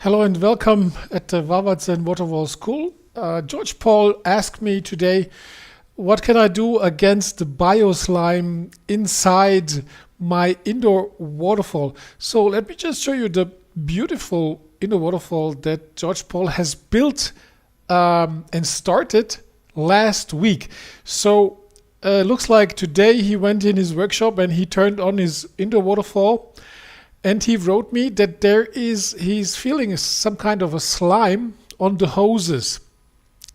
Hello and welcome at the Wawazen Waterfall School. George Paul asked me today, what can I do against the Bioslime inside my indoor waterfall? So let me just show you the beautiful indoor waterfall that George Paul has built and started last week. So looks like today he went in his workshop and he turned on his indoor waterfall. And he wrote me that he's feeling some kind of a slime on the hoses.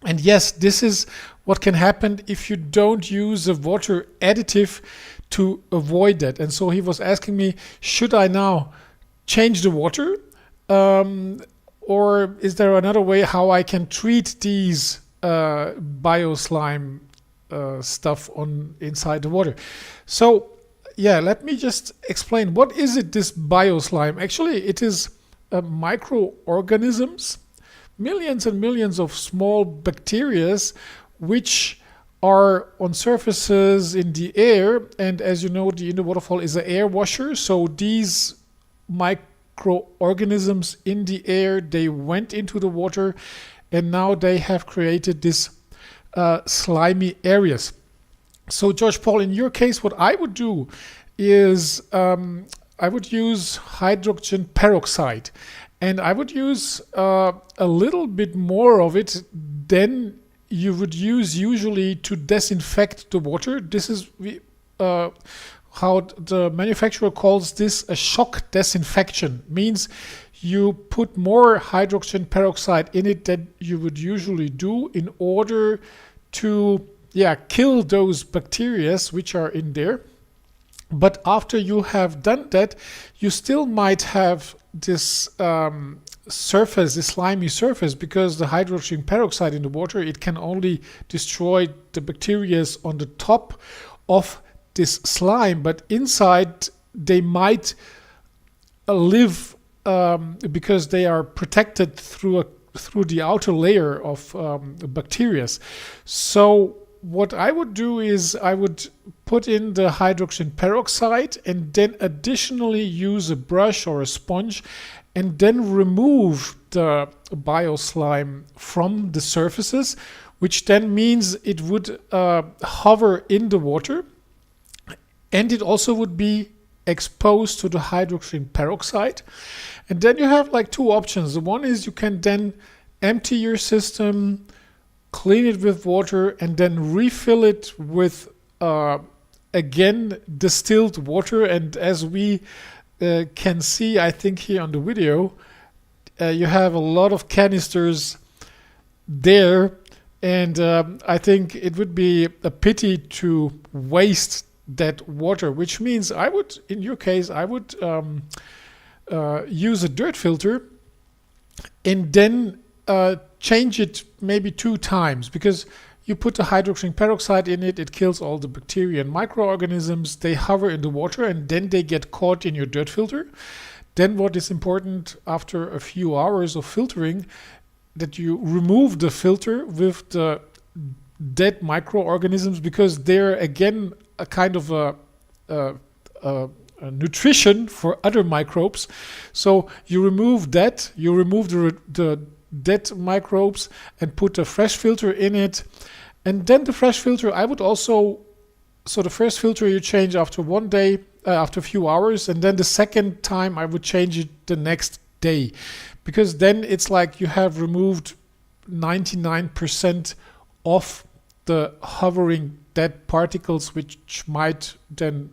And yes, this is what can happen if you don't use a water additive to avoid that. And so he was asking me, should I now change the water? Or is there another way how I can treat these bioslime stuff inside the water? So yeah, let me just explain. What is it, this bioslime? Actually, it is microorganisms, millions and millions of small bacteria which are on surfaces in the air. And as you know, the indoor waterfall is an air washer. So these microorganisms in the air, they went into the water and now they have created this slimy areas. So George Paul, in your case, what I would do is I would use hydrogen peroxide, and I would use a little bit more of it than you would use usually to disinfect the water. This is how the manufacturer calls this a shock disinfection. Means you put more hydrogen peroxide in it than you would usually do in order to kill those bacteria which are in there. But after you have done that, you still might have this surface, this slimy surface, because the hydrogen peroxide in the water, it can only destroy the bacteria on the top of this slime, but inside they might live because they are protected through the outer layer of bacteria. So what I would do is I would put in the hydrogen peroxide and then additionally use a brush or a sponge and then remove the bioslime from the surfaces, which then means it would hover in the water and it also would be exposed to the hydrogen peroxide. And then you have like two options. The one is you can then empty your system, clean it with water, and then refill it with again distilled water. And as we can see, I think here on the video, you have a lot of canisters there, and I think it would be a pity to waste that water, which means I would, in your case, I would use a dirt filter and then change it maybe 2 times, because you put the hydrogen peroxide in it, it kills all the bacteria and microorganisms, they hover in the water and then they get caught in your dirt filter. Then what is important after a few hours of filtering, that you remove the filter with the dead microorganisms, because they're again a kind of a nutrition for other microbes. So you remove that, you remove the dead microbes and put a fresh filter in it. And then the fresh filter, I would also, so the first filter you change after 1 day, after a few hours, and then the second time I would change it the next day, because then it's like you have removed 99% of the hovering dead particles, which might then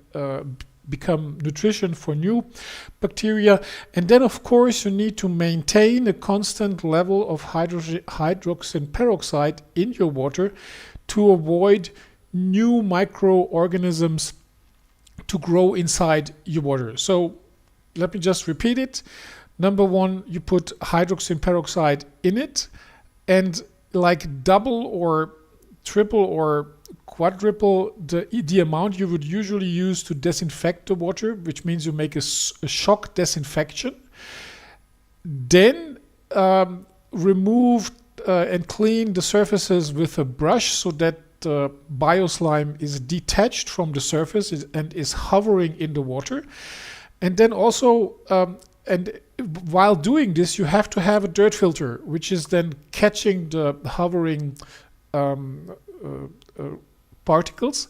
become nutrition for new bacteria. And then of course you need to maintain a constant level of hydrogen peroxide in your water to avoid new microorganisms to grow inside your water. So let me just repeat it. Number 1, you put hydrogen peroxide in it, and like double or triple or quadruple the amount you would usually use to disinfect the water, which means you make a shock disinfection. Then remove and clean the surfaces with a brush so that the bioslime is detached from the surface and is hovering in the water. And then also and while doing this, you have to have a dirt filter, which is then catching the hovering um, particles,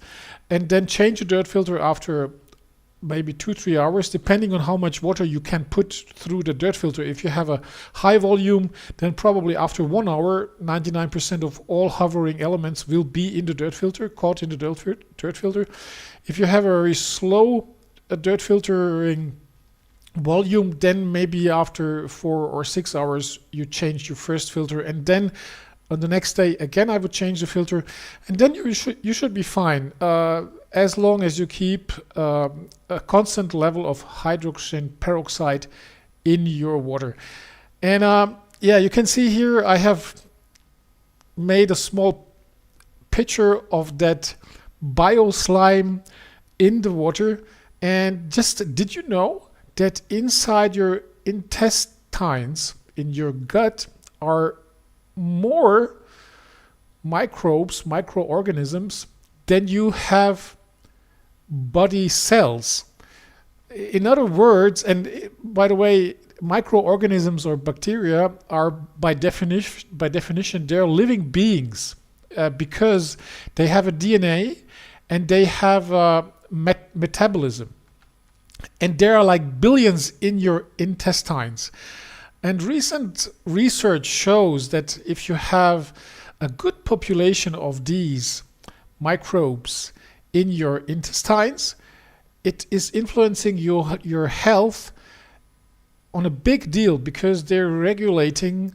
and then change the dirt filter after maybe 2-3 hours, depending on how much water you can put through the dirt filter. If you have a high volume, then probably after 1 hour, 99% of all hovering elements will be in the dirt filter, caught in the dirt filter. If you have a very slow dirt filtering volume, then maybe after 4 or 6 hours you change your first filter, and then on the next day again I would change the filter, and then you should be fine, as long as you keep a constant level of hydrogen peroxide in your water. And yeah, you can see here I have made a small picture of that Bioslime in the water. And just, did you know that inside your intestines, in your gut, are more microorganisms than you have body cells? In other words, and by the way, microorganisms or bacteria are by definition they're living beings, because they have a DNA and they have metabolism, and there are like billions in your intestines. And recent research shows that if you have a good population of these microbes in your intestines, it is influencing your health on a big deal, because they're regulating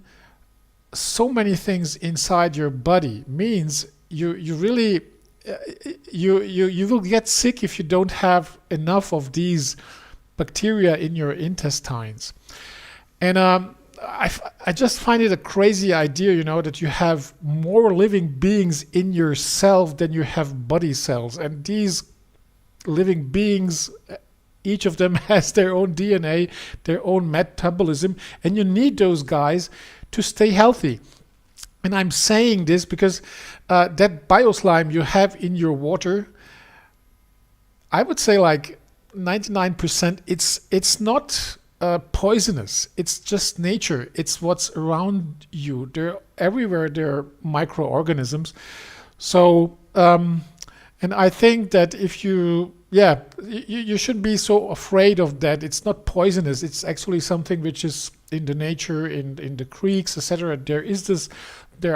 so many things inside your body. Means you really you will get sick if you don't have enough of these bacteria in your intestines. And I just find it a crazy idea, you know, that you have more living beings in yourself than you have body cells. And these living beings, each of them has their own DNA, their own metabolism, and you need those guys to stay healthy. And I'm saying this because that Bioslime you have in your water, I would say like 99%, it's not poisonous. It's just nature. It's what's around you. They're everywhere. They're microorganisms. So, and I think that if you shouldn't be so afraid of that. It's not poisonous. It's actually something which is in the nature, in the creeks, etc. There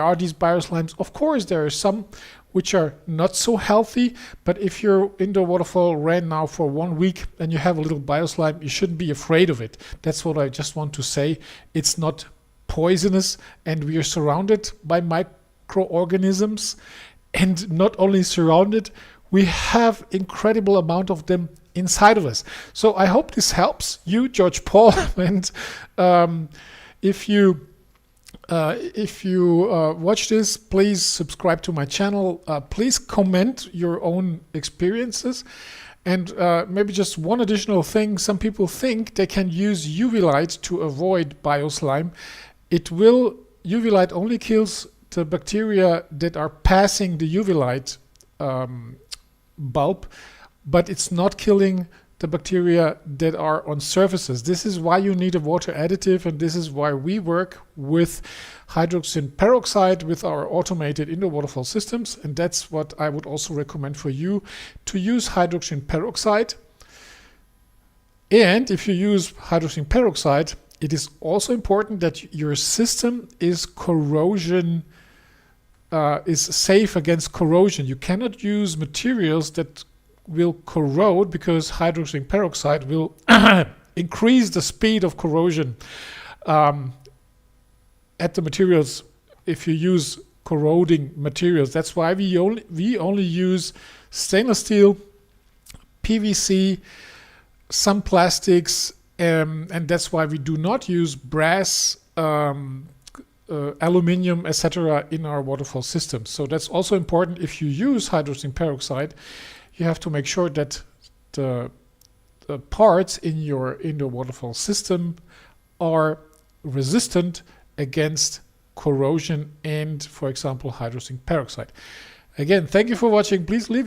are these bioslimes. Of course, there are some which are not so healthy, but if your indoor waterfall ran now for 1 week and you have a little bioslime, you shouldn't be afraid of it. That's what I just want to say. It's not poisonous, and we are surrounded by microorganisms, and not only surrounded, we have incredible amount of them inside of us. So I hope this helps you, George Paul. And if you watch this, please subscribe to my channel. Please comment your own experiences. And maybe just one additional thing. Some people think they can use UV light to avoid bioslime. UV light only kills the bacteria that are passing the UV light bulb, but it's not killing the bacteria that are on surfaces. This is why you need a water additive, and this is why we work with hydrogen peroxide with our automated indoor waterfall systems. And that's what I would also recommend for you, to use hydrogen peroxide. And if you use hydrogen peroxide, it is also important that your system is is safe against corrosion. You cannot use materials that will corrode, because hydrogen peroxide will increase the speed of corrosion at the materials if you use corroding materials. That's why we only use stainless steel, PVC, some plastics, and that's why we do not use brass, aluminium, etc. in our waterfall systems. So that's also important. If you use hydrogen peroxide, you have to make sure that the parts in your indoor waterfall system are resistant against corrosion and, for example, hydrogen peroxide. Again, thank you for watching. Please leave